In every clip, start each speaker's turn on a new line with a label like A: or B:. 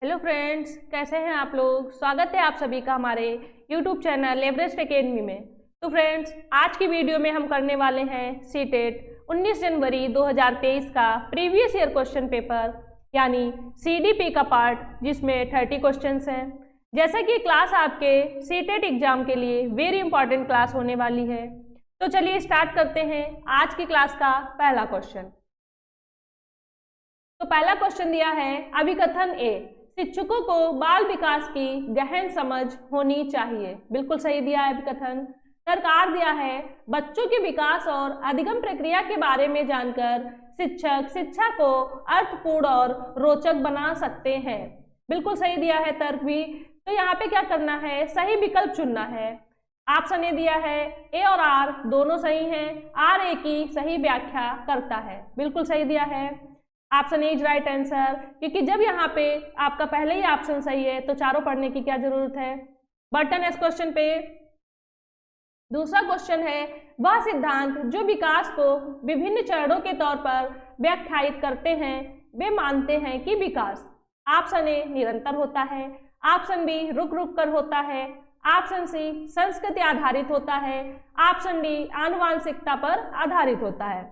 A: Hello friends, कैसे हैं आप लोग। स्वागत है आप सभी का हमारे यूट्यूब चैनल एवरेस्ट एकेडमी में। तो फ्रेंड्स, आज की वीडियो में हम करने वाले हैं सीटेट 19 जनवरी 2023 का प्रीवियस ईयर क्वेश्चन पेपर यानी सीडीपी का पार्ट, जिसमें 30 क्वेश्चंस हैं। जैसा कि क्लास आपके सीटेट एग्जाम के लिए वेरी इंपॉर्टेंट क्लास होने वाली है, तो चलिए स्टार्ट करते हैं आज की क्लास का पहला क्वेश्चन। तो पहला क्वेश्चन दिया है अभिकथन ए, शिक्षकों को बाल विकास की गहन समझ होनी चाहिए। बिल्कुल सही दिया है अभिकथन। सरकार दिया है बच्चों के विकास और अधिगम प्रक्रिया के बारे में जानकर शिक्षक शिक्षा को अर्थपूर्ण और रोचक बना सकते हैं। बिल्कुल सही दिया है तर्क भी। तो यहाँ पे क्या करना है, सही विकल्प चुनना है। ऑप्शन ए दिया है ए और आर दोनों सही हैं। आर ए की सही व्याख्या करता है। बिल्कुल सही दिया है। Option A is right answer, क्योंकि जब यहाँ पे आपका पहले ही ऑप्शन सही है तो चारों पढ़ने की क्या जरूरत है। बटन इस क्वेश्चन पे। दूसरा क्वेश्चन है, वह सिद्धांत जो विकास को विभिन्न चरणों के तौर पर व्याख्यायित करते हैं वे मानते हैं कि विकास ऑप्शन ए निरंतर होता है, ऑप्शन बी रुक रुक कर होता है, ऑप्शन सी संस्कृति आधारित होता है, ऑप्शन डी आनुवांशिकता पर आधारित होता है।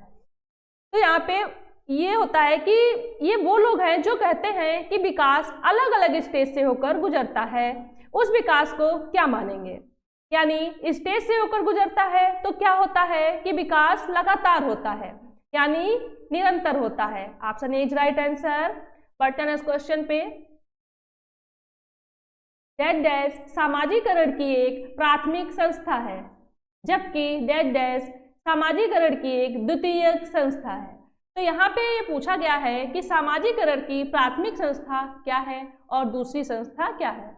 A: तो यहाँ पे ये होता है कि ये वो लोग हैं जो कहते हैं कि विकास अलग अलग स्टेज से होकर गुजरता है, उस विकास को क्या मानेंगे। यानी स्टेज से होकर गुजरता है तो क्या होता है कि विकास लगातार होता है यानी निरंतर होता है। Option A is right answer. Button इस क्वेश्चन पे। डैश डैश सामाजिकरण की एक प्राथमिक संस्था है, जबकि डैश डैश सामाजिकरण की एक द्वितीयक संस्था है। तो यहाँ पे ये पूछा गया है कि सामाजिकरण की प्राथमिक संस्था क्या है और दूसरी संस्था क्या है।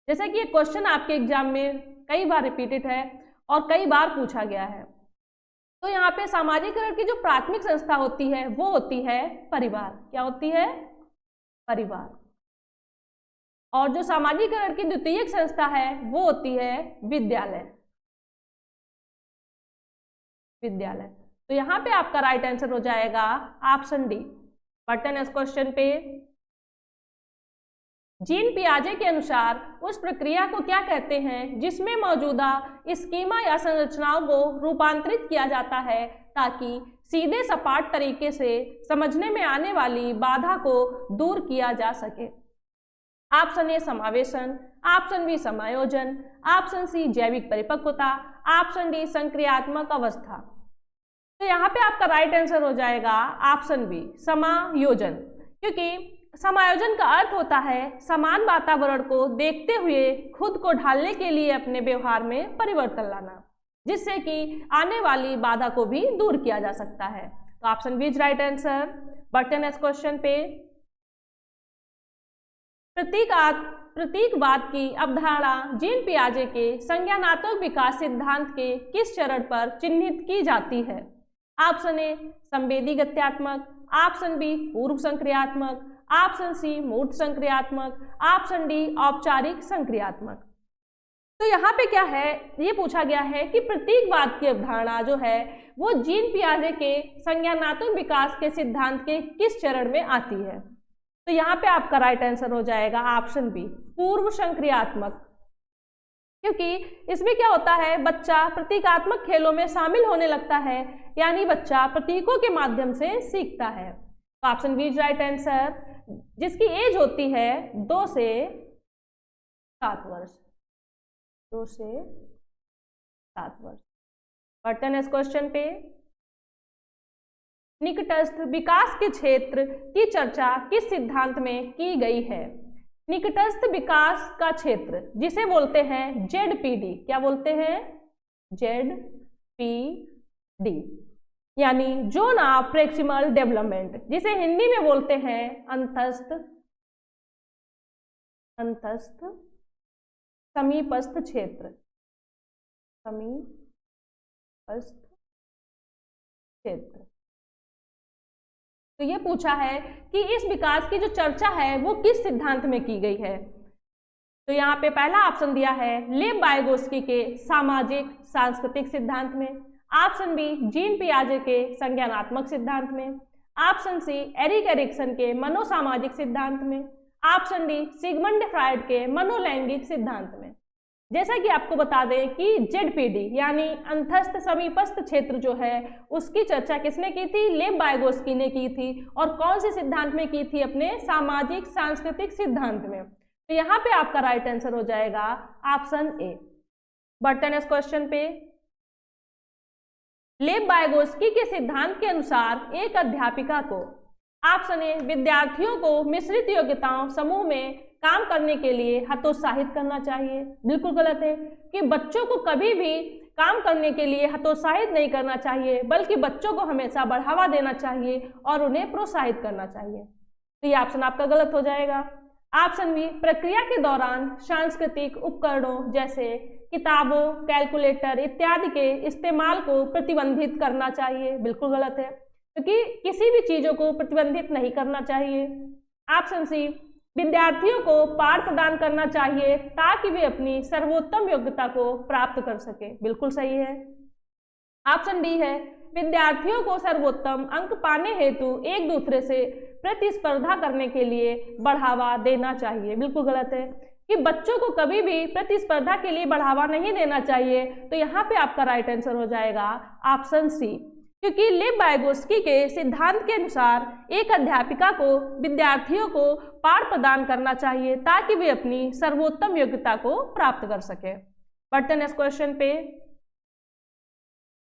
A: जैसा कि ये क्वेश्चन आपके एग्जाम में कई बार रिपीटेड है और कई बार पूछा गया है। तो यहाँ पे सामाजिकरण की जो प्राथमिक संस्था होती है वो होती है परिवार। क्या होती है? परिवार। और जो सामाजिकरण की द्वितीयक संस्था है वो होती है विद्यालय। विद्यालय। तो यहाँ पे आपका राइट आंसर हो जाएगा ऑप्शन डी। बटन इस क्वेश्चन पे। जीन पियाजे के अनुसार उस प्रक्रिया को क्या कहते हैं जिसमें मौजूदा स्कीमा या संरचनाओं को रूपांतरित किया जाता है ताकि सीधे सपाट तरीके से समझने में आने वाली बाधा को दूर किया जा सके। ऑप्शन ए समावेशन, ऑप्शन बी समायोजन, ऑप्शन सी जैविक परिपक्वता, ऑप्शन डी संक्रियात्मक अवस्था। तो यहाँ पे आपका राइट आंसर हो जाएगा ऑप्शन बी समायोजन, क्योंकि समायोजन का अर्थ होता है समान वातावरण को देखते हुए खुद को ढालने के लिए अपने व्यवहार में परिवर्तन लाना, जिससे कि आने वाली बाधा को भी दूर किया जा सकता है। तो option B is right answer. Button इस क्वेश्चन पे। प्रतीकवाद की अवधारणा जीन पियाजे के संज्ञानात्मक विकास सिद्धांत के किस चरण पर चिन्हित की जाती है। ऑप्शन ए संवेदी गत्यात्मक, ऑप्शन बी पूर्व संक्रियात्मक, ऑप्शन सी मूर्त संक्रियात्मक, ऑप्शन डी औपचारिक संक्रियात्मक। तो यहाँ पे क्या है, ये पूछा गया है कि प्रतीकवाद की अवधारणा जो है वो जीन पियाजे के संज्ञानात्मक विकास के सिद्धांत के किस चरण में आती है। तो यहाँ पे आपका राइट आंसर हो जाएगा ऑप्शन बी पूर्व संक्रियात्मक, क्योंकि इसमें क्या होता है, बच्चा प्रतीकात्मक खेलों में शामिल होने लगता है, यानी बच्चा प्रतीकों के माध्यम से सीखता है। तो option B is right answer, जिसकी एज होती है 2 से 7 वर्ष। 2 से 7 वर्ष। बटन इस क्वेश्चन पे। निकटस्थ विकास के क्षेत्र की चर्चा किस सिद्धांत में की गई है। निकटस्थ विकास का क्षेत्र जिसे बोलते हैं ZPD। क्या बोलते हैं? ZPD, यानी जोन ऑफ प्रॉक्सिमल डेवलपमेंट, जिसे हिंदी में बोलते हैं अंतस्थ समीपस्थ क्षेत्र। समीपस्थ क्षेत्र। तो ये पूछा है कि इस विकास की जो चर्चा है वो किस सिद्धांत में की गई है। तो यहाँ पे पहला ऑप्शन दिया है लेव वाइगोत्स्की के सामाजिक सांस्कृतिक सिद्धांत में, ऑप्शन बी जीन पियाजे के संज्ञानात्मक सिद्धांत में, ऑप्शन सी एरिक एरिक्सन के मनोसामाजिक सिद्धांत में, ऑप्शन डी सिगमंड फ्रायड के मनोलैंगिक सिद्धांत में। जैसा कि आपको बता दें कि जेडपीडी यानी अंतस्थ समीपस्थ क्षेत्र जो है उसकी चर्चा किसने की थी, लेव वाइगोत्स्की ने की थी। और कौन से सिद्धांत में की थी, अपने सामाजिक सांस्कृतिक सिद्धांत में। तो यहाँ पे आपका राइट आंसर हो जाएगा ऑप्शन ए। बढ़ते हैं नेक्स्ट क्वेश्चन पे। लेव वाइगोत्स्की के सिद्धांत के अनुसार एक अध्यापिका को, ऑप्शन ए विद्यार्थियों को मिश्रित योग्यताओं समूह में काम करने के लिए हतोत्साहित करना चाहिए। बिल्कुल गलत है कि बच्चों को कभी भी काम करने के लिए हतोत्साहित नहीं करना चाहिए, बल्कि बच्चों को हमेशा बढ़ावा देना चाहिए और उन्हें प्रोत्साहित करना चाहिए। तो ये ऑप्शन आपका गलत हो जाएगा। ऑप्शन बी प्रक्रिया के दौरान सांस्कृतिक उपकरणों जैसे किताबों, कैलकुलेटर इत्यादि के इस्तेमाल को प्रतिबंधित करना चाहिए। बिल्कुल गलत है, क्योंकि किसी भी चीजों को प्रतिबंधित नहीं करना चाहिए। ऑप्शन सी विद्यार्थियों को पाठ प्रदान करना चाहिए ताकि वे अपनी सर्वोत्तम योग्यता को प्राप्त कर सके। बिल्कुल सही है। ऑप्शन डी है विद्यार्थियों को सर्वोत्तम अंक पाने हेतु एक दूसरे से प्रतिस्पर्धा करने के लिए बढ़ावा देना चाहिए। बिल्कुल गलत है कि बच्चों को कभी भी प्रतिस्पर्धा के लिए बढ़ावा नहीं देना चाहिए। तो यहाँ पे आपका राइट आंसर हो जाएगा ऑप्शन सी, क्योंकि लेव वाइगोत्स्की के सिद्धांत के अनुसार एक अध्यापिका को विद्यार्थियों को पाठ प्रदान करना चाहिए ताकि वे अपनी सर्वोत्तम योग्यता को प्राप्त कर सके। बढ़ते हैं नेक्स्ट क्वेश्चन पे।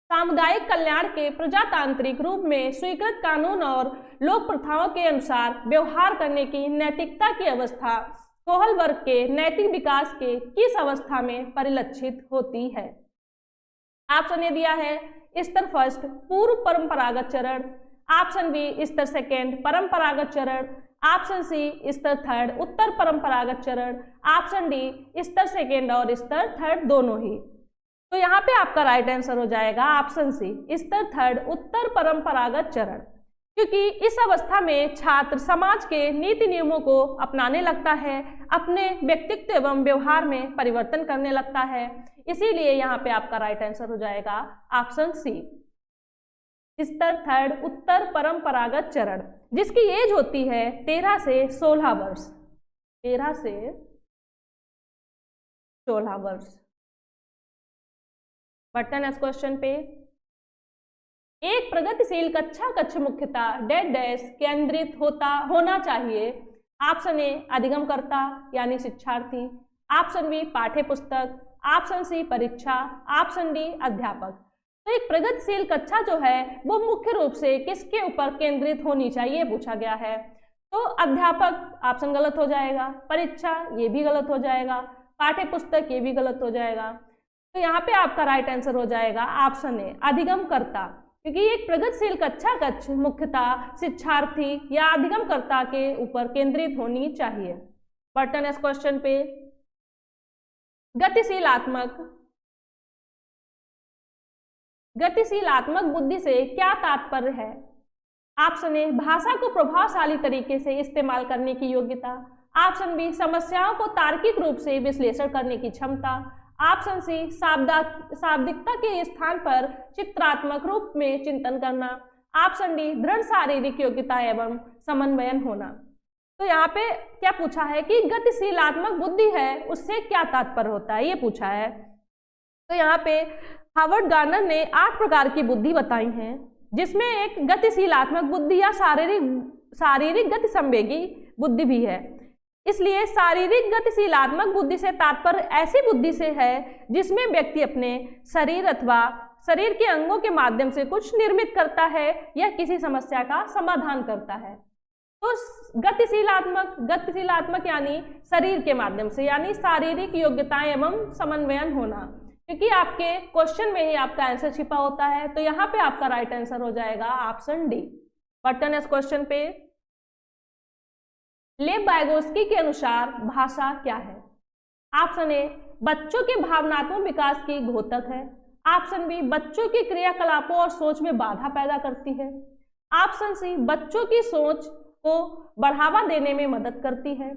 A: सामुदायिक कल्याण के प्रजातांत्रिक रूप में स्वीकृत कानून और लोक प्रथाओं के अनुसार व्यवहार करने की नैतिकता की अवस्था कोहल वर्ग के नैतिक विकास के किस अवस्था में परिलक्षित होती है? ऑप्शन ए दिया है स्तर फर्स्ट पूर्व परंपरागत चरण, ऑप्शन बी स्तर सेकेंड परंपरागत चरण, ऑप्शन सी स्तर थर्ड उत्तर परंपरागत चरण, ऑप्शन डी स्तर सेकेंड और स्तर थर्ड दोनों ही। तो यहाँ पे आपका राइट आंसर हो जाएगा ऑप्शन सी स्तर थर्ड उत्तर परंपरागत चरण, क्योंकि इस अवस्था में छात्र समाज के नीति नियमों को अपनाने लगता है, अपने व्यक्तित्व एवं व्यवहार में परिवर्तन करने लगता है। इसीलिए यहाँ पे आपका राइट आंसर हो जाएगा ऑप्शन सी स्तर थर्ड उत्तर परंपरागत चरण, जिसकी एज होती है 13 से 16 वर्ष। 13 से 16 वर्ष। बढ़ते हैं नेक्स्ट क्वेश्चन पे। एक प्रगतिशील कक्षा कक्ष मुख्यतः डैश डैश केंद्रित होना चाहिए। ऑप्शन ए अधिगमकर्ता यानी शिक्षार्थी, ऑप्शन बी पाठ्य पुस्तक, ऑप्शन सी परीक्षा, ऑप्शन डी अध्यापक। तो एक प्रगतिशील कक्षा जो है वो मुख्य रूप से किसके ऊपर केंद्रित होनी चाहिए पूछा गया है। तो अध्यापक ऑप्शन गलत हो जाएगा, परीक्षा ये भी गलत हो जाएगा, पाठ्य पुस्तक ये भी गलत हो जाएगा। तो यहाँ पे आपका राइट आंसर हो जाएगा ऑप्शन ए अधिगमकर्ता, क्योंकि एक प्रगतिशील कक्षा कक्ष मुख्यतः शिक्षार्थी या अधिगमकर्ता के ऊपर केंद्रित होनी चाहिए। बढ़ते हैं नेक्स्ट क्वेश्चन पे। गतिशीलात्मक बुद्धि से क्या तात्पर्य है? ऑप्शन ए भाषा को प्रभावशाली तरीके से इस्तेमाल करने की योग्यता, ऑप्शन बी समस्याओं को तार्किक रूप से विश्लेषण करने की क्षमता, ऑप्शन सी शाब्दिकता के स्थान पर चित्रात्मक रूप में चिंतन करना, ऑप्शन डी दृढ़ शारीरिक योग्यता एवं समन्वयन होना। तो यहाँ पे क्या पूछा है कि गतिशीलात्मक बुद्धि है उससे क्या तात्पर्य होता है, ये पूछा है। तो यहाँ पे हार्वर्ड गार्नर ने 8 प्रकार की बुद्धि बताई हैं, जिसमें एक गतिशीलात्मक बुद्धि या शारीरिक गति संवेगी बुद्धि भी है। इसलिए शारीरिक गतिशीलात्मक बुद्धि से तात्पर्य ऐसी बुद्धि से है जिसमें व्यक्ति अपने शरीर अथवा शरीर के अंगों के माध्यम से कुछ निर्मित करता है या किसी समस्या का समाधान करता है। तो गतिशीलात्मक यानी शरीर के माध्यम से, यानी शारीरिक योग्यताएं एवं समन्वयन होना, क्योंकि आपके क्वेश्चन में ही आपका आंसर छिपा होता है। तो यहाँ पे आपका राइट आंसर हो जाएगा ऑप्शन डी। बढ़ते हैं नेक्स्ट क्वेश्चन पे। लेव वाइगोत्स्की के अनुसार भाषा क्या है? ऑप्शन ए बच्चों के भावनात्मक विकास की घोतक है, ऑप्शन बी बच्चों के क्रियाकलापों और सोच में बाधा पैदा करती है, ऑप्शन सी बच्चों की सोच को बढ़ावा देने में मदद करती है,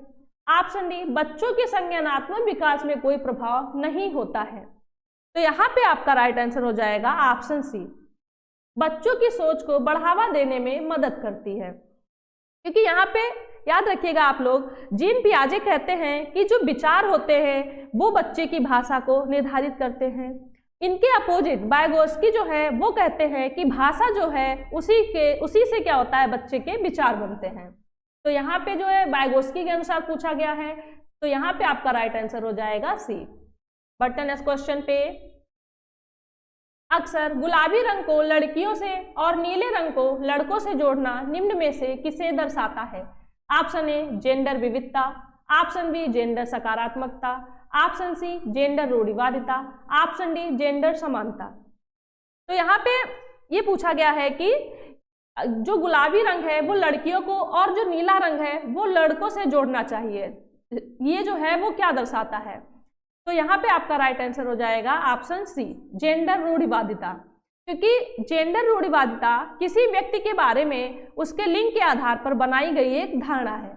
A: ऑप्शन डी बच्चों के संज्ञानात्मक विकास में कोई प्रभाव नहीं होता है। तो यहाँ पे आपका राइट आंसर हो जाएगा ऑप्शन सी, बच्चों की सोच को बढ़ावा देने में मदद करती है, क्योंकि यहाँ पे याद रखिएगा आप लोग, जीन पियाजे कहते हैं कि जो विचार होते हैं वो बच्चे की भाषा को निर्धारित करते हैं। इनके अपोजिट वाइगोत्स्की जो है वो कहते हैं कि भाषा जो है उसी से क्या होता है, बच्चे के विचार बनते हैं। तो यहाँ पे जो है वाइगोत्स्की के अनुसार पूछा गया है, तो यहाँ पे आपका राइट आंसर हो जाएगा सी। बढ़ते हैं नेक्स्ट क्वेश्चन पे। अक्सर गुलाबी रंग को लड़कियों से और नीले रंग को लड़कों से जोड़ना निम्न में से किसे दर्शाता है? ऑप्शन ए जेंडर विविधता, ऑप्शन बी जेंडर सकारात्मकता, ऑप्शन सी जेंडर रूढ़िवादिता, ऑप्शन डी जेंडर समानता। तो यहाँ पे ये पूछा गया है कि जो गुलाबी रंग है वो लड़कियों को और जो नीला रंग है वो लड़कों से जोड़ना चाहिए, ये जो है वो क्या दर्शाता है? तो यहाँ पे आपका राइट आंसर हो जाएगा ऑप्शन सी जेंडर रूढ़िवादिता। क्योंकि जेंडर रूढ़िवादिता किसी व्यक्ति के बारे में उसके लिंग के आधार पर बनाई गई एक धारणा है।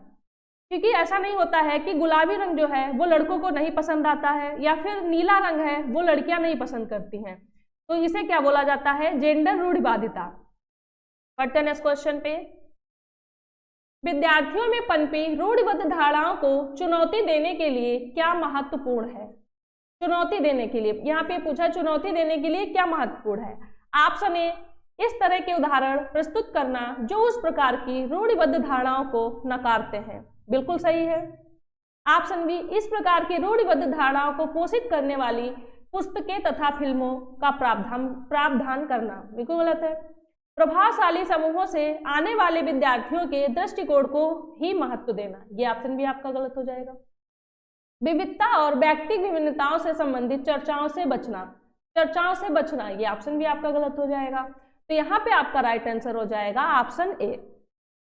A: क्योंकि ऐसा नहीं होता है कि गुलाबी रंग जो है वो लड़कों को नहीं पसंद आता है या फिर नीला रंग है वो लड़कियां नहीं पसंद करती हैं, तो इसे क्या बोला जाता है? जेंडर रूढ़िवादिता। बढ़ते हैं नेक्स्ट क्वेश्चन पे। विद्यार्थियों में पनपी रूढ़िबद्ध धारणाओं को चुनौती देने के लिए क्या महत्वपूर्ण है? चुनौती देने के लिए, यहाँ पे पूछा चुनौती देने के लिए क्या महत्वपूर्ण है? ऑप्शन ए इस तरह के उदाहरण प्रस्तुत करना जो उस प्रकार की रूढ़िबद्ध धारणाओं को नकारते हैं, बिल्कुल सही है। ऑप्शन बी इस प्रकार की रूढ़िबद्ध धारणाओं को पोषित करने वाली पुस्तकें तथा फिल्मों का प्रावधान करना, बिल्कुल गलत है। प्रभावशाली समूहों से आने वाले विद्यार्थियों के दृष्टिकोण को ही महत्व देना, ये ऑप्शन भी आपका गलत हो जाएगा। विविधता और व्यक्तिगत विभिन्नताओं से संबंधित चर्चाओं से बचना, ये ऑप्शन भी आपका गलत हो जाएगा। तो यहाँ पे आपका राइट आंसर हो जाएगा ऑप्शन ए,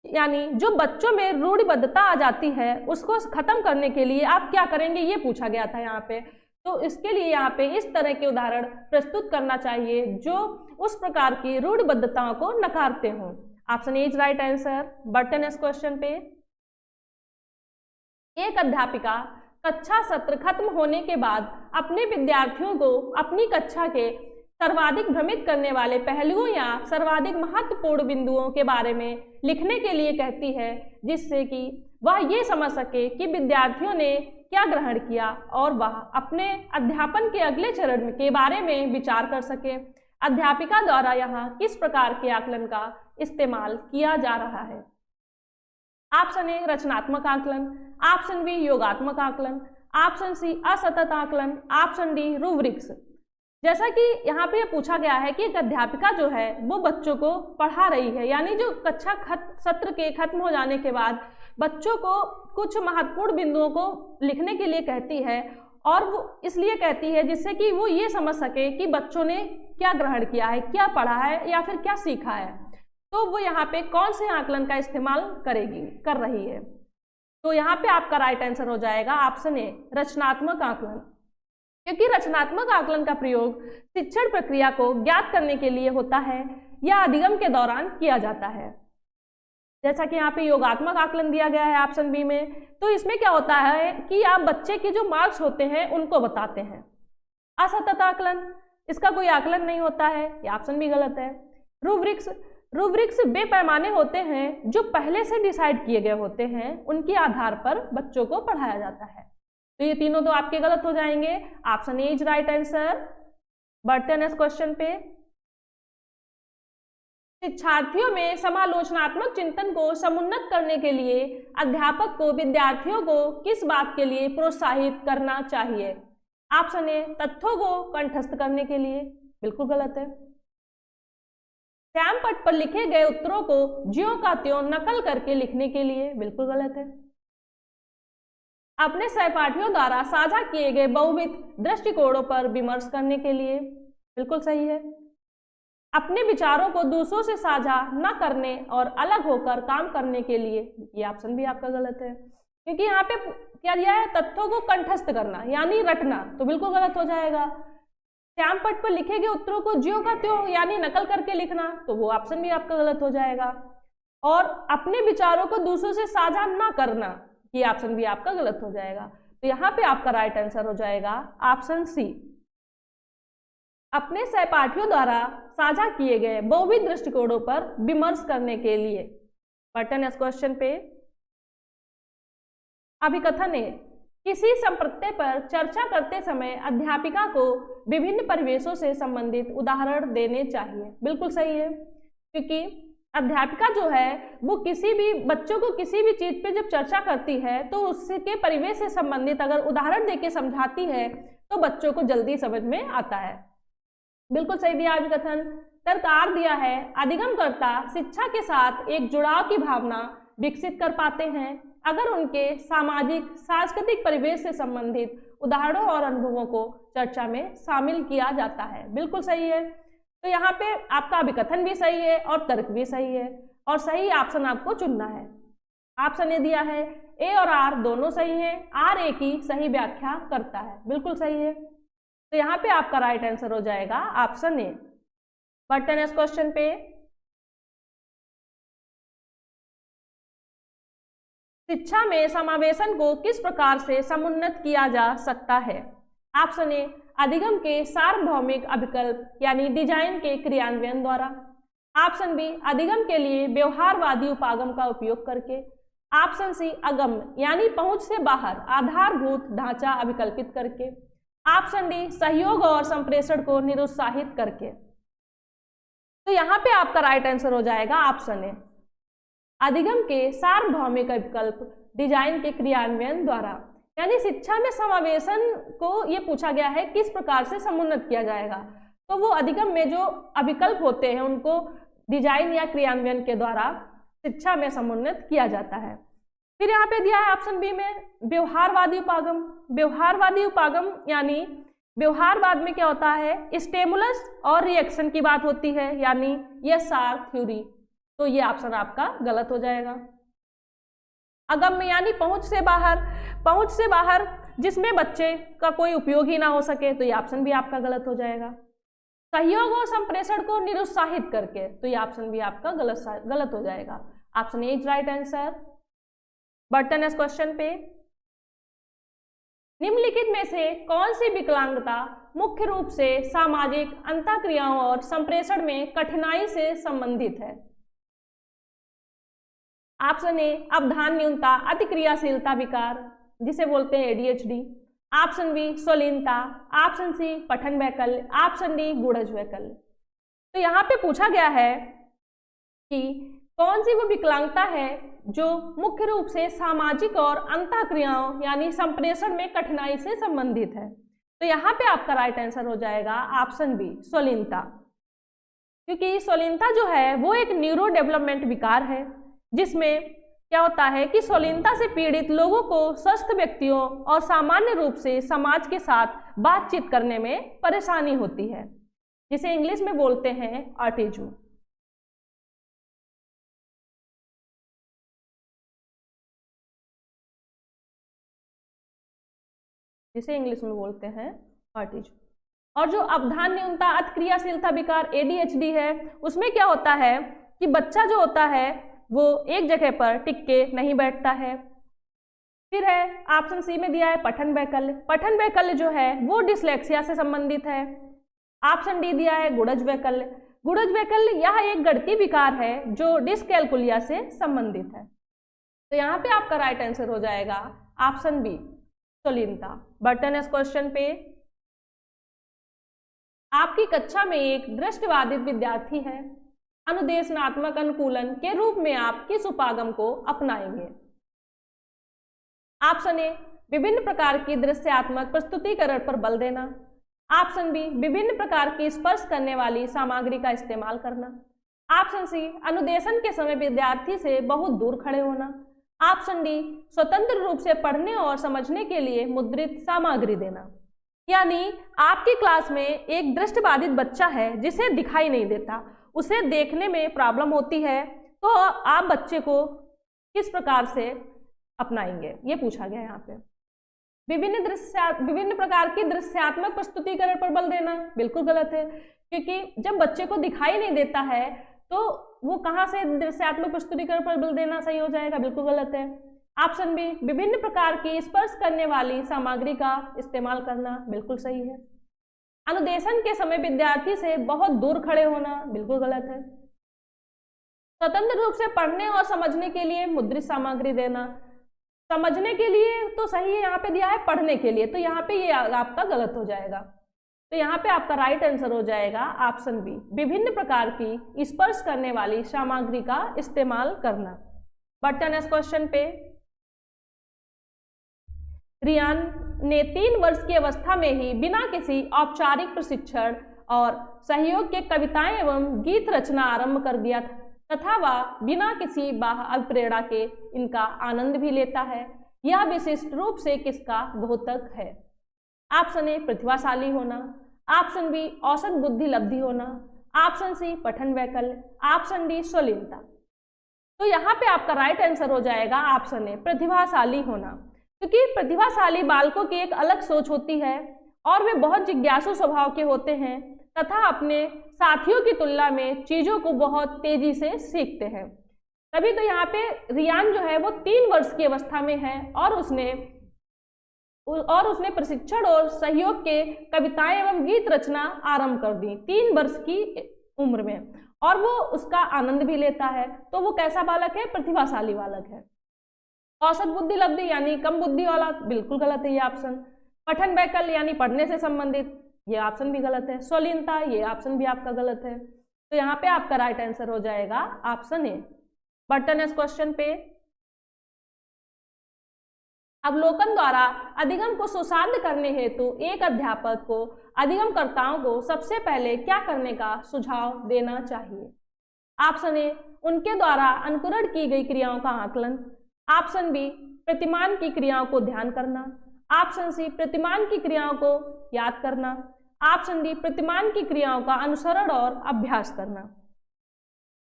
A: यानी जो बच्चों में रूढ़िबद्धता आ जाती है उसको खत्म करने के लिए आप क्या करेंगे, ये पूछा गया था यहाँ पे। तो इसके लिए यहाँ पे इस तरह के उदाहरण प्रस्तुत करना चाहिए जो उस प्रकार की रूढ़िबद्धताओं को नकारते हों। Option A is right answer. बढ़ते नेक्स्ट क्वेश्चन पे। एक अध्यापिका कक्षा सत्र खत्म होने के बाद अपने विद्यार्थियों को अपनी कक्षा के सर्वाधिक भ्रमित करने वाले पहलुओं या सर्वाधिक महत्वपूर्ण बिंदुओं के बारे में लिखने के लिए कहती है, जिससे कि वह ये समझ सके कि विद्यार्थियों ने क्या ग्रहण किया और वह अपने अध्यापन के अगले चरण के बारे में विचार कर सके। अध्यापिका द्वारा यहाँ किस प्रकार के आकलन का इस्तेमाल किया जा रहा है? ऑप्शन ए रचनात्मक आकलन, ऑप्शन बी योगात्मक आकलन, ऑप्शन सी असतत आकलन, ऑप्शन डी रूब्रिक्स। जैसा कि यहाँ पे पूछा गया है कि एक अध्यापिका जो है वो बच्चों को पढ़ा रही है, यानी जो कक्षा सत्र के खत्म हो जाने के बाद बच्चों को कुछ महत्वपूर्ण बिंदुओं को लिखने के लिए कहती है, और वो इसलिए कहती है जिससे कि वो ये समझ सके कि बच्चों ने क्या ग्रहण किया है, क्या पढ़ा है या फिर क्या सीखा है। तो वो यहाँ पे कौन से आकलन का इस्तेमाल कर रही है? तो यहाँ पे आपका राइट आंसर हो जाएगा ऑप्शन ए रचनात्मक आकलन। क्योंकि रचनात्मक आकलन का प्रयोग शिक्षण प्रक्रिया को ज्ञात करने के लिए होता है या अधिगम के दौरान किया जाता है। जैसा कि यहाँ पे योगात्मक आकलन दिया गया है ऑप्शन बी में, तो इसमें क्या होता है कि आप बच्चे के जो मार्क्स होते हैं उनको बताते हैं। असतत आकलन, इसका कोई आकलन नहीं होता है, ये ऑप्शन भी गलत है। रूब्रिक्स बेपैमाने होते हैं जो पहले से डिसाइड किए गए होते हैं, उनके आधार पर बच्चों को पढ़ाया जाता है। तो ये तीनों तो आपके गलत हो जाएंगे। Option A is right answer. बढ़ते हैं नेक्स्ट क्वेश्चन पे। शिक्षार्थियों में समालोचनात्मक चिंतन को समुन्नत करने के लिए अध्यापक को विद्यार्थियों को किस बात के लिए प्रोत्साहित करना चाहिए? ऑप्शन ए तथ्यों को कंठस्थ करने के लिए, बिल्कुल गलत है। श्याम पट पर लिखे गए उत्तरों को ज्यों का त्यों नकल करके लिखने के लिए, बिल्कुल गलत है। अपने सहपाठियों द्वारा साझा किए गए बहुविध दृष्टिकोणों पर विमर्श करने के लिए, बिल्कुल सही है। अपने विचारों को दूसरों से साझा न करने और अलग होकर काम करने के लिए, ये ऑप्शन भी आपका गलत है। क्योंकि यहाँ पे क्या दिया है, तथ्यों को कंठस्थ करना यानी रटना, तो बिल्कुल गलत हो जाएगा। श्याम पट पर लिखे गए उत्तरों को ज्यों का त्यों यानी नकल करके लिखना, तो वो ऑप्शन भी आपका गलत हो जाएगा। और अपने विचारों को दूसरों से साझा न करना, ये ऑप्शन भी आपका गलत हो जाएगा। तो यहाँ पे आपका राइट आंसर हो जाएगा ऑप्शन सी। अपने सहपाठियों द्वारा साझा किए गए बहुविध दृष्टिकोणों पर विमर्श करने के लिए। बटन इस क्वेश्चन पे। अभिकथन ए, किसी संप्रत्यय पर चर्चा करते समय अध्यापिका को विभिन्न परिवेशों से संबंधित उदाहरण देने चाहिए। बिल्कुल सही है, क्योंकि अध्यापिका जो है वो किसी भी बच्चों को किसी भी चीज पे जब चर्चा करती है तो उसके परिवेश से संबंधित अगर उदाहरण देके समझाती है तो बच्चों को जल्दी समझ में आता है। बिल्कुल सही दिया अभिकथन। तर्क आर दिया है, अधिगमकर्ता शिक्षा के साथ एक जुड़ाव की भावना विकसित कर पाते हैं अगर उनके सामाजिक सांस्कृतिक परिवेश से संबंधित उदाहरणों और अनुभवों को चर्चा में शामिल किया जाता है। बिल्कुल सही है। तो यहाँ पे आपका अभिकथन भी सही है और तर्क भी सही है और सही ऑप्शन आपको चुनना है। ऑप्शन ए दिया है, ए और आर दोनों सही है, आर ए की सही व्याख्या करता है। बिल्कुल सही है। तो यहाँ पे आपका राइट आंसर हो जाएगा ऑप्शन ए। बटन इस क्वेश्चन पे। शिक्षा में समावेशन को किस प्रकार से समुन्नत किया जा सकता है? ऑप्शन ए, अधिगम के सार्वभौमिक अभिकल्प यानी डिजाइन के क्रियान्वयन द्वारा। ऑप्शन बी, अधिगम के लिए व्यवहारवादी उपागम का उपयोग करके। ऑप्शन सी, अगम यानी पहुंच से बाहर आधारभूत ढांचा अभिकल्पित करके। ऑप्शन डी, सहयोग और संप्रेषण को निरुत्साहित करके। तो यहाँ पे आपका राइट आंसर हो जाएगा ऑप्शन ए, अधिगम के सार्वभौमिक विकल्प डिजाइन के क्रियान्वयन द्वारा। यानी शिक्षा में समावेशन को ये पूछा गया है किस प्रकार से समुन्नत किया जाएगा, तो वो अधिगम में जो अभिकल्प होते हैं उनको डिजाइन या क्रियान्वयन के द्वारा शिक्षा में समुन्नत किया जाता है। फिर यहाँ पे दिया है ऑप्शन बी में व्यवहारवादी उपागम। व्यवहारवादी उपागम यानी व्यवहारवाद में क्या होता है, स्टिमुलस और रिएक्शन की बात होती है, यानी यस आर थ्योरी। तो ये ऑप्शन आपका गलत हो जाएगा। अगम्य यानी पहुंच से बाहर जिसमें बच्चे का कोई उपयोग ही ना हो सके, तो ये ऑप्शन भी आपका गलत हो जाएगा। सहयोग और संप्रेषण को निरुत्साहित करके, तो ये ऑप्शन भी आपका गलत हो जाएगा। Option A is right answer. Button इस क्वेश्चन पे। निम्नलिखित में से कौन सी विकलांगता मुख्य रूप से सामाजिक अंतःक्रियाओं और संप्रेषण में कठिनाई से संबंधित है? ऑप्शन ए, अवधान न्यूनता अतिक्रियाशीलता विकार जिसे बोलते हैं एडीएचडी। ऑप्शन बी, स्वलीनता। ऑप्शन सी, पठन वैकल्य। Option D, गूढ़ज वैकल्य। तो यहाँ पे पूछा गया है कि कौन सी वो विकलांगता है जो मुख्य रूप से सामाजिक और अंतःक्रियाओं यानी संप्रेषण में कठिनाई से संबंधित है। तो यहाँ पे आपका राइट आंसर हो जाएगा ऑप्शन बी, स्वलीनता। क्योंकि स्वलीनता जो है वो एक न्यूरो डेवलपमेंट विकार है जिसमें क्या होता है कि स्वलीनता से पीड़ित लोगों को स्वस्थ व्यक्तियों और सामान्य रूप से समाज के साथ बातचीत करने में परेशानी होती है, जिसे इंग्लिश में बोलते हैं ऑटिज्म। जिसे इंग्लिश में बोलते हैं ऑटिज्म। और जो अवधान न्यूनता अतिक्रियाशीलता विकार एडीएचडी है, उसमें क्या होता है कि बच्चा जो होता है वो एक जगह पर टिक के नहीं बैठता है। फिर है ऑप्शन सी में दिया है पठन वैकल्य। पठन वैकल्य जो है वो डिसलेक्सिया से संबंधित है। ऑप्शन डी दिया है गुड़ज वैकल्य। गुड़ज वैकल्य यह एक गणितीय विकार है जो डिसकैलकुलिया से संबंधित है। तो यहाँ पे आपका राइट आंसर हो जाएगा ऑप्शन बी, स्वलीनता। बटन इस क्वेश्चन पे। आपकी कक्षा में एक दृष्टिबाधित विद्यार्थी है, अनुदेशनात्मक अनुकूलन के रूप में आप किस उपागम को अपनाएंगे? ऑप्शन ए, विभिन्न प्रकार की दृश्यात्मक प्रस्तुतिकरण पर बल देना। ऑप्शन बी, विभिन्न प्रकार की स्पर्श करने वाली सामग्री का इस्तेमाल करना। ऑप्शन सी, अनुदेशन के समय विद्यार्थी से बहुत दूर खड़े होना। ऑप्शन डी, स्वतंत्र रूप से पढ़ने और समझने के लिए मुद्रित सामग्री देना। यानी आपकी क्लास में एक दृष्टिबाधित बच्चा है जिसे दिखाई नहीं देता, उसे देखने में प्रॉब्लम होती है, तो आप बच्चे को किस प्रकार से अपनाएंगे, ये पूछा गया है यहाँ पे। विभिन्न प्रकार की दृश्यात्मक प्रस्तुतिकरण पर बल देना बिल्कुल गलत है, क्योंकि जब बच्चे को दिखाई नहीं देता है तो वो कहाँ से दृश्यात्मक प्रस्तुतिकरण पर बल देना सही हो जाएगा? बिल्कुल गलत है। ऑप्शन बी, विभिन्न प्रकार की स्पर्श करने वाली सामग्री का इस्तेमाल करना बिल्कुल सही है। अनुदेशन के समय विद्यार्थी से बहुत दूर खड़े होना बिल्कुल गलत है। स्वतंत्र रूप से पढ़ने और समझने के लिए मुद्रित सामग्री देना। समझने के लिए तो सही है, यहाँ पे दिया है पढ़ने के लिए, तो यहाँ पे ये आपका गलत हो जाएगा। तो यहाँ पे आपका राइट आंसर हो जाएगा ऑप्शन बी, विभिन्न प्रकार की स्पर्श करने वाली सामग्री का इस्तेमाल करना। बढ़ते हैं नेक्स्ट क्वेश्चन पे। रियान ने 3 वर्ष की अवस्था में ही बिना किसी औपचारिक प्रशिक्षण और सहयोग के कविताएं एवं गीत रचना आरंभ कर दिया तथा वह बिना किसी बाह्य अभिप्रेरणा के इनका आनंद भी लेता है। यह विशिष्ट रूप से किसका द्योतक है? ऑप्शन ए प्रतिभाशाली होना, ऑप्शन बी औसत बुद्धि लब्धि होना, ऑप्शन सी पठन वैकल्य, ऑप्शन डी स्वलीनता। तो यहाँ पे आपका राइट आंसर हो जाएगा ऑप्शन ए प्रतिभाशाली होना, क्योंकि प्रतिभाशाली बालकों की एक अलग सोच होती है और वे बहुत जिज्ञासु स्वभाव के होते हैं तथा अपने साथियों की तुलना में चीजों को बहुत तेजी से सीखते हैं। तभी तो यहाँ पे रियान जो है वो 3 वर्ष की अवस्था में है और उसने प्रशिक्षण और सहयोग के कविताएं एवं गीत रचना आरंभ कर दी 3 वर्ष की उम्र में, और वो उसका आनंद भी लेता है। तो वो कैसा बालक है? प्रतिभाशाली बालक है। औसत बुद्धि लब्धि यानी कम बुद्धि वाला, बिल्कुल गलत है ये ऑप्शन। पठन वैकल्य यानी पढ़ने से संबंधित, ये ऑप्शन भी गलत है। स्वलीनता, ये ऑप्शन भी आपका गलत है। तो यहाँ पे आपका राइट आंसर हो जाएगा ऑप्शन ए। बढ़ते हैं नेक्स्ट क्वेश्चन पे। अवलोकन द्वारा अधिगम को सुसाध्य करने हेतु एक अध्यापक को अधिगमकर्ताओं को सबसे पहले क्या करने का सुझाव देना चाहिए? ऑप्शन ए उनके द्वारा अनुकरण की गई क्रियाओं का आकलन, ऑप्शन बी प्रतिमान की क्रियाओं को ध्यान करना, ऑप्शन सी प्रतिमान की क्रियाओं को याद करना, ऑप्शन डी प्रतिमान की क्रियाओं का अनुसरण और अभ्यास करना।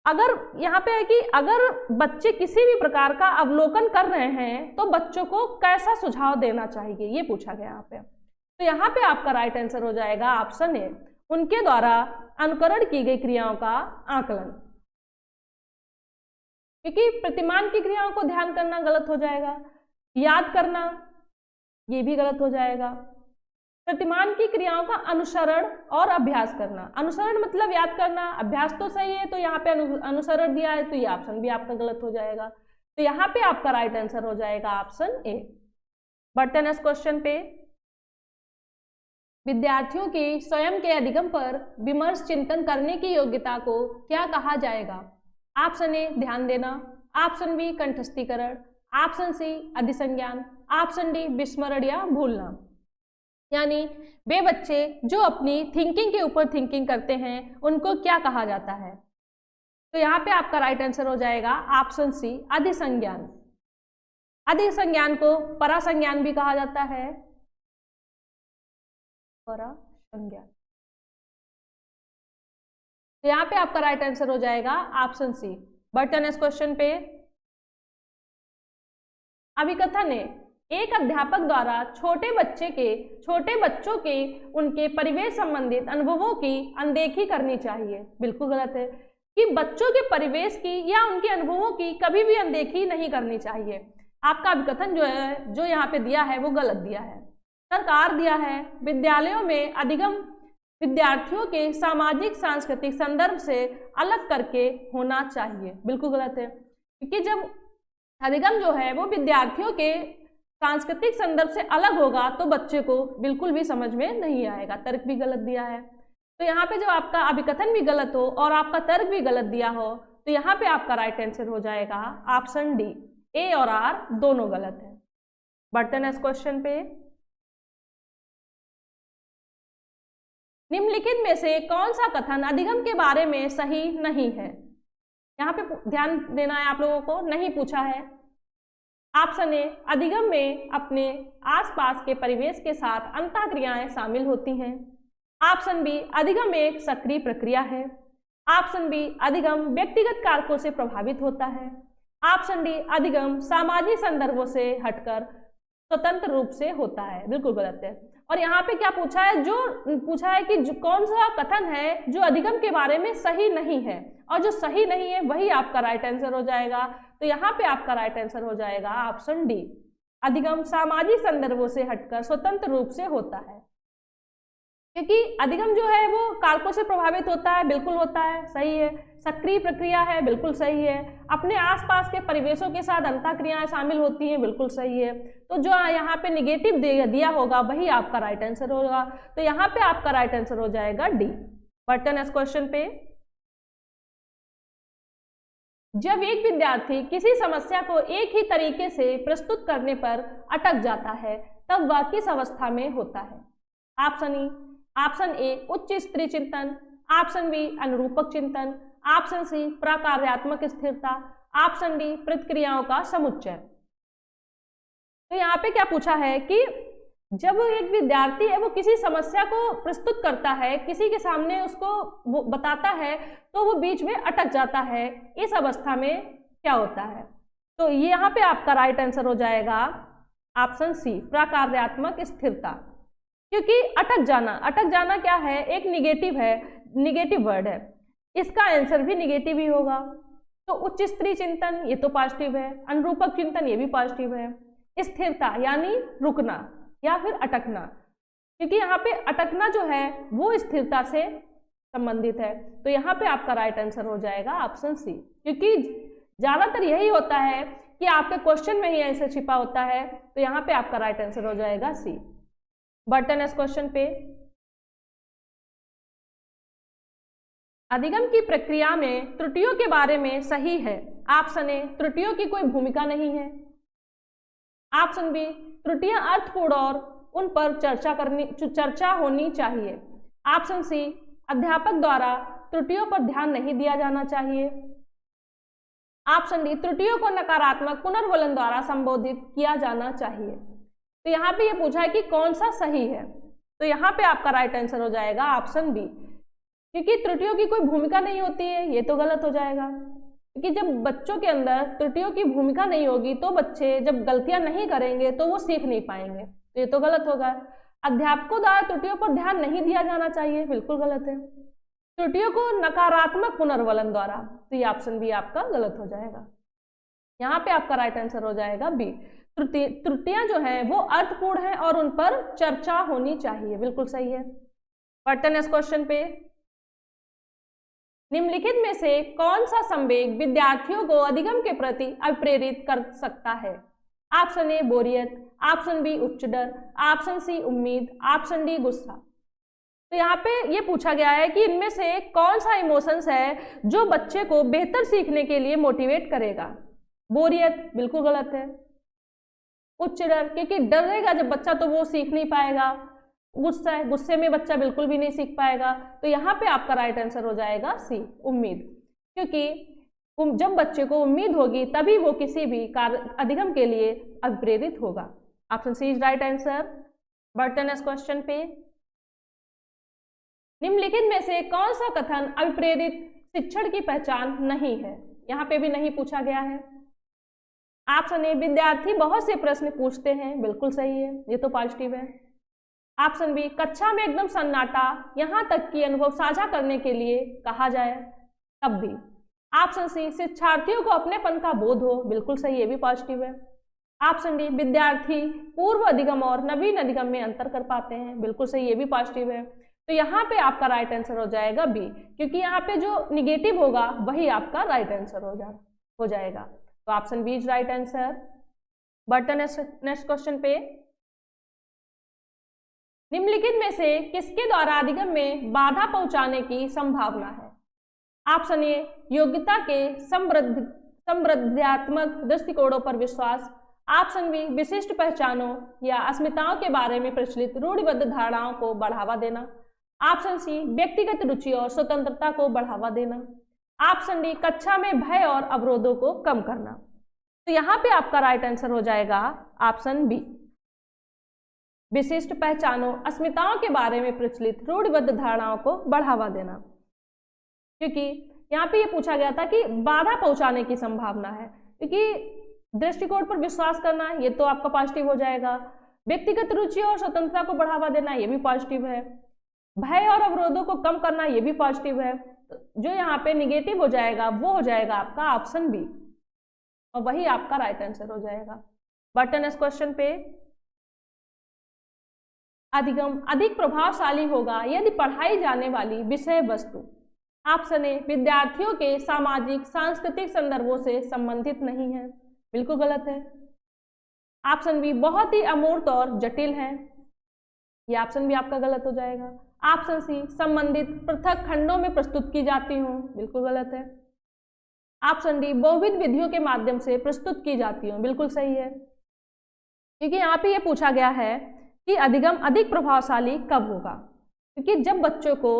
A: अगर यहाँ पे है कि अगर बच्चे किसी भी प्रकार का अवलोकन कर रहे हैं तो बच्चों को कैसा सुझाव देना चाहिए, ये पूछा गया यहाँ पे। तो यहाँ पे आपका राइट आंसर हो जाएगा ऑप्शन ए उनके द्वारा अनुकरण की गई क्रियाओं का आकलन, क्योंकि प्रतिमान की क्रियाओं को ध्यान करना गलत हो जाएगा, याद करना ये भी गलत हो जाएगा। प्रतिमान की क्रियाओं का अनुसरण और अभ्यास करना, अनुसरण मतलब याद करना, अभ्यास तो सही है, तो यहाँ पे अनुसरण दिया है तो ये ऑप्शन भी आपका गलत हो जाएगा। तो यहाँ पे आपका राइट आंसर हो जाएगा ऑप्शन ए। बढ़ते हैं नेक्स्ट क्वेश्चन पे। विद्यार्थियों की स्वयं के अधिगम पर विमर्श चिंतन करने की योग्यता को क्या कहा जाएगा? ऑप्शन ए ध्यान देना, ऑप्शन बी कंठस्थीकरण, ऑप्शन सी अधिसंज्ञान, ऑप्शन डी विस्मरण या भूलना। यानी वे बच्चे जो अपनी थिंकिंग के ऊपर थिंकिंग करते हैं उनको क्या कहा जाता है? तो यहाँ पे आपका राइट आंसर हो जाएगा ऑप्शन सी अधिसंज्ञान। अधिसंज्ञान को परासंज्ञान भी कहा जाता है, परासंज्ञान। तो यहाँ पे आपका राइट आंसर हो जाएगा ऑप्शन सी। बढ़ते हैं नेक्स्ट क्वेश्चन पे। अभिकथन है एक अध्यापक द्वारा छोटे बच्चों के उनके परिवेश संबंधित अनुभवों की अनदेखी करनी चाहिए। बिल्कुल गलत है कि बच्चों के परिवेश की या उनके अनुभवों की कभी भी अनदेखी नहीं करनी चाहिए। आपका अभिकथन जो है, जो यहाँ पे दिया है वो गलत दिया है। सरकार दिया है विद्यालयों में अधिगम विद्यार्थियों के सामाजिक सांस्कृतिक संदर्भ से अलग करके होना चाहिए। बिल्कुल गलत है, क्योंकि जब अधिगम जो है वो विद्यार्थियों के सांस्कृतिक संदर्भ से अलग होगा तो बच्चे को बिल्कुल भी समझ में नहीं आएगा। तर्क भी गलत दिया है। तो यहाँ पे जब आपका अभिकथन भी गलत हो और आपका तर्क भी गलत दिया हो तो यहाँ पे आपका राइट आंसर हो जाएगा ऑप्शन डी। ए और आर दोनों गलत है। बढ़ते हैं नेक्स्ट क्वेश्चन पे। निम्नलिखित में से कौन सा कथन अधिगम के बारे में सही नहीं है? यहाँ पे ध्यान देना है आप लोगों को, नहीं पूछा है। ऑप्शन ए अधिगम में अपने आसपास के परिवेश के साथ अंतःक्रियाएं शामिल होती हैं। ऑप्शन बी अधिगम एक सक्रिय प्रक्रिया है। ऑप्शन बी अधिगम व्यक्तिगत कारकों से प्रभावित होता है। ऑप्शन डी अधिगम सामाजिक संदर्भों से हटकर स्वतंत्र रूप से होता है। बिल्कुल गलत है। और यहाँ पे क्या पूछा है? जो पूछा है कि कौन सा कथन है जो अधिगम के बारे में सही नहीं है, और जो सही नहीं है वही आपका राइट आंसर हो जाएगा। तो यहाँ पे आपका राइट आंसर हो जाएगा ऑप्शन डी। अधिगम सामाजिक संदर्भों से हटकर स्वतंत्र रूप से होता है। क्योंकि अधिगम जो है वो कारकों से प्रभावित होता है, बिल्कुल होता है, सही है। सक्रिय प्रक्रिया है, बिल्कुल सही है। अपने आसपास के परिवेशों के साथ अंतःक्रियाएं शामिल होती हैं, बिल्कुल सही है। तो जो यहाँ पे निगेटिव दिया होगा वही आपका राइट आंसर होगा। तो यहाँ पे आपका राइट आंसर हो जाएगा डी। बटन इस क्वेश्चन पे, जब एक विद्यार्थी किसी समस्या को एक ही तरीके से प्रस्तुत करने पर अटक जाता है तब वह किस अवस्था में होता है? ऑप्शन ए उच्च स्तरीय चिंतन, ऑप्शन बी अनुरूपक चिंतन, ऑप्शन सी प्रकार्यात्मक स्थिरता, ऑप्शन डी प्रतिक्रियाओं का समुच्चय। तो यहाँ पे क्या पूछा है कि जब एक विद्यार्थी है वो किसी समस्या को प्रस्तुत करता है, किसी के सामने उसको वो बताता है, तो वो बीच में अटक जाता है, इस अवस्था में क्या होता है? तो ये यहाँ पे आपका राइट आंसर हो जाएगा ऑप्शन सी प्रकार्यात्मक स्थिरता। क्योंकि अटक जाना क्या है? एक निगेटिव है, निगेटिव वर्ड है, इसका आंसर भी निगेटिव ही होगा। तो उच्च स्तरीय चिंतन ये तो पॉजिटिव है, अनुरूपक चिंतन ये भी पॉजिटिव है, स्थिरता यानी रुकना या फिर अटकना, क्योंकि यहाँ पे अटकना जो है वो स्थिरता से संबंधित है। तो यहाँ पे आपका राइट आंसर हो जाएगा ऑप्शन सी, क्योंकि ज्यादातर यही होता है कि आपके क्वेश्चन में ही आंसर छिपा होता है। तो यहाँ पे आपका राइट आंसर हो जाएगा सी। बटन इस क्वेश्चन पे, अधिगम की प्रक्रिया में त्रुटियों के बारे में सही है। ऑप्शन ए त्रुटियों की कोई भूमिका नहीं है, ऑप्शन बी त्रुटियां अर्थपूर्ण और उन पर चर्चा होनी चाहिए, ऑप्शन सी अध्यापक द्वारा त्रुटियों पर ध्यान नहीं दिया जाना चाहिए, ऑप्शन डी त्रुटियों को नकारात्मक पुनर्वलन द्वारा संबोधित किया जाना चाहिए। तो यहाँ पे ये पूछा है कि कौन सा सही है, तो यहाँ पे आपका राइट आंसर हो जाएगा ऑप्शन बी, क्योंकि त्रुटियों की कोई भूमिका नहीं होती है, ये तो गलत हो जाएगा। क्योंकि जब बच्चों के अंदर त्रुटियों की भूमिका नहीं होगी तो बच्चे जब गलतियां नहीं करेंगे तो वो सीख नहीं पाएंगे, तो ये तो गलत होगा। अध्यापकों द्वारा त्रुटियों पर ध्यान नहीं दिया जाना चाहिए, बिल्कुल गलत है। त्रुटियों को नकारात्मक पुनर्वलन द्वारा, तो ये ऑप्शन बी आपका गलत हो जाएगा। यहाँ पे आपका राइट आंसर हो जाएगा बी, त्रुटियां जो है वो अर्थपूर्ण है और उन पर चर्चा होनी चाहिए, बिल्कुल सही है। बटन इस क्वेश्चन पे, निम्नलिखित में से कौन सा संवेग विद्यार्थियों को अधिगम के प्रति अप्रेरित कर सकता है? ऑप्शन ए बोरियत, ऑप्शन बी उच्च डर, ऑप्शन सी उम्मीद, ऑप्शन डी गुस्सा। तो यहाँ पे ये पूछा गया है कि इनमें से कौन सा इमोशंस है जो बच्चे को बेहतर सीखने के लिए मोटिवेट करेगा? बोरियत बिल्कुल गलत है, उच्च डर क्योंकि डरेगा जब बच्चा तो वो सीख नहीं पाएगा, गुस्सा है, गुस्से में बच्चा बिल्कुल भी नहीं सीख पाएगा। तो यहाँ पे आपका राइट आंसर हो जाएगा सी उम्मीद, क्योंकि जब बच्चे को उम्मीद होगी तभी वो किसी भी कार्य अधिगम के लिए अप्रेरित होगा। Option C is right answer. Button इस क्वेश्चन पे, निम्नलिखित में से कौन सा कथन अभिप्रेरित शिक्षण की पहचान नहीं है? यहाँ पे भी नहीं पूछा गया है। ऑप्शन ए विद्यार्थी बहुत से प्रश्न पूछते हैं, बिल्कुल सही है, ये तो पॉजिटिव है। ऑप्शन बी कक्षा में एकदम सन्नाटा, यहाँ तक कि अनुभव साझा करने के लिए कहा जाए तब भी। ऑप्शन सी शिक्षार्थियों को अपनेपन का बोध हो, बिल्कुल सही, ये भी पॉजिटिव है। ऑप्शन डी विद्यार्थी पूर्व अधिगम और नवीन अधिगम में अंतर कर पाते हैं, बिल्कुल सही, ये भी पॉजिटिव है। तो यहाँ पे आपका राइट आंसर हो जाएगा बी, क्योंकि यहाँ पे जो निगेटिव होगा वही आपका राइट आंसर हो जाएगा। तो option B is right answer. Button next question पे, निम्नलिखित में से किसके द्वारा अधिगम में बाधा पहुंचाने की संभावना है? ऑप्शन ए योग्यता के समृद्धात्मक दृष्टिकोणों पर विश्वास, ऑप्शन बी विशिष्ट पहचानों या अस्मिताओं के बारे में प्रचलित रूढ़िबद्ध धारणाओं को बढ़ावा देना, ऑप्शन सी व्यक्तिगत रुचि और स्वतंत्रता को बढ़ावा देना, ऑप्शन डी कक्षा में भय और अवरोधों को कम करना। तो यहाँ पे आपका राइट आंसर हो जाएगा ऑप्शन बी, विशिष्ट पहचानों अस्मिताओं के बारे में प्रचलित रूढ़िबद्ध धारणाओं को बढ़ावा देना, क्योंकि यहाँ पे ये पूछा गया था कि बाधा पहुंचाने की संभावना है, क्योंकि दृष्टिकोण पर विश्वास करना ये तो आपका पॉजिटिव हो जाएगा, व्यक्तिगत रुचि और स्वतंत्रता को बढ़ावा देना ये भी पॉजिटिव है, भय और अवरोधों को कम करना ये भी पॉजिटिव है। जो यहाँ पे निगेटिव हो जाएगा वो हो जाएगा आपका ऑप्शन बी, और वही आपका राइट आंसर हो जाएगा। बटन इस क्वेश्चन पे, अधिगम अधिक प्रभावशाली होगा यदि पढ़ाई जाने वाली विषय वस्तु ऑप्शन ए विद्यार्थियों के सामाजिक सांस्कृतिक संदर्भों से संबंधित नहीं है, बिल्कुल गलत है। ऑप्शन बी बहुत ही अमूर्त और जटिल है, ये ऑप्शन भी आपका गलत हो जाएगा। ऑप्शन सी संबंधित पृथक खंडों में प्रस्तुत की जाती हूँ, बिल्कुल गलत है। ऑप्शन डी बहुविध विधियों के माध्यम से प्रस्तुत की जाती हूँ, बिल्कुल सही है। क्योंकि यहाँ पे ये पूछा गया है कि अधिगम अधिक प्रभावशाली कब होगा, क्योंकि जब बच्चों को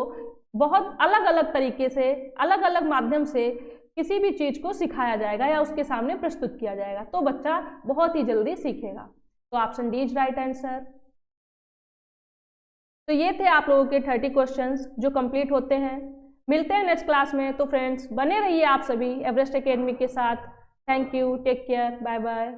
A: बहुत अलग अलग तरीके से अलग अलग माध्यम से किसी भी चीज को सिखाया जाएगा या उसके सामने प्रस्तुत किया जाएगा तो बच्चा बहुत ही जल्दी सीखेगा। तो option D is right answer. तो ये थे आप लोगों के 30 क्वेश्चंस जो कंप्लीट होते हैं। मिलते हैं नेक्स्ट क्लास में। तो फ्रेंड्स बने रहिए आप सभी एवरेस्ट एकेडमी के साथ। Thank you, take care, bye bye.